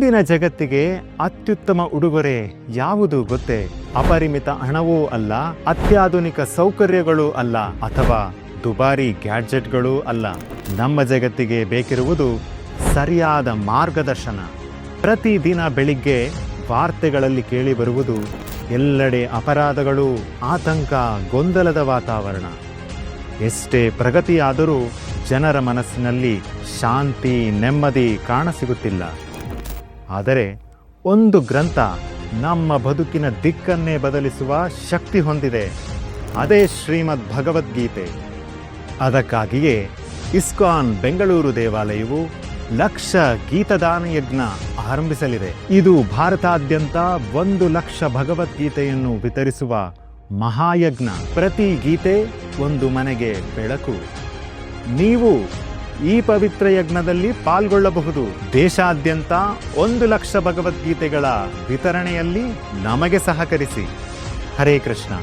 ಇಂದಿನ ಜಗತ್ತಿಗೆ ಅತ್ಯುತ್ತಮ ಉಡುಗೊರೆ ಯಾವುದು ಗೊತ್ತೇ? ಅಪರಿಮಿತ ಹಣವೂ ಅಲ್ಲ, ಅತ್ಯಾಧುನಿಕ ಸೌಕರ್ಯಗಳೂ ಅಲ್ಲ, ಅಥವಾ ದುಬಾರಿ ಗ್ಯಾಡ್ಜೆಟ್ಗಳೂ ಅಲ್ಲ. ನಮ್ಮ ಜಗತ್ತಿಗೆ ಬೇಕಿರುವುದು ಸರಿಯಾದ ಮಾರ್ಗದರ್ಶನ. ಪ್ರತಿದಿನ ಬೆಳಿಗ್ಗೆ ವಾರ್ತೆಗಳಲ್ಲಿ ಕೇಳಿಬರುವುದು ಎಲ್ಲೆಡೆ ಅಪರಾಧಗಳು, ಆತಂಕ, ಗೊಂದಲದ ವಾತಾವರಣ. ಎಷ್ಟೇ ಪ್ರಗತಿಯಾದರೂ ಜನರ ಮನಸ್ಸಿನಲ್ಲಿ ಶಾಂತಿ, ನೆಮ್ಮದಿ ಕಾಣಸಿಗುತ್ತಿಲ್ಲ. ಆದರೆ ಒಂದು ಗ್ರಂಥ ನಮ್ಮ ಬದುಕಿನ ದಿಕ್ಕನ್ನೇ ಬದಲಿಸುವ ಶಕ್ತಿ ಹೊಂದಿದೆ. ಅದೇ ಶ್ರೀಮದ್ ಭಗವದ್ಗೀತೆ. ಅದಕ್ಕಾಗಿಯೇ ಇಸ್ಕಾನ್ ಬೆಂಗಳೂರು ದೇವಾಲಯವು ಲಕ್ಷ ಗೀತದಾನ ಯಜ್ಞ ಆರಂಭಿಸಲಿದೆ. ಇದು ಭಾರತಾದ್ಯಂತ 1,00,000 ಭಗವದ್ಗೀತೆಯನ್ನು ವಿತರಿಸುವ ಮಹಾಯಜ್ಞ. ಪ್ರತಿ ಗೀತೆ ಒಂದು ಮನೆಗೆ ಬೆಳಕು. ನೀವು ಈ ಪವಿತ್ರ ಯಜ್ಞದಲ್ಲಿ ಪಾಲ್ಗೊಳ್ಳಬಹುದು. ದೇಶಾದ್ಯಂತ 1,00,000 ಭಗವದ್ಗೀತೆಗಳ ವಿತರಣೆಯಲ್ಲಿ ನಮಗೆ ಸಹಕರಿಸಿ. ಹರೇ ಕೃಷ್ಣ.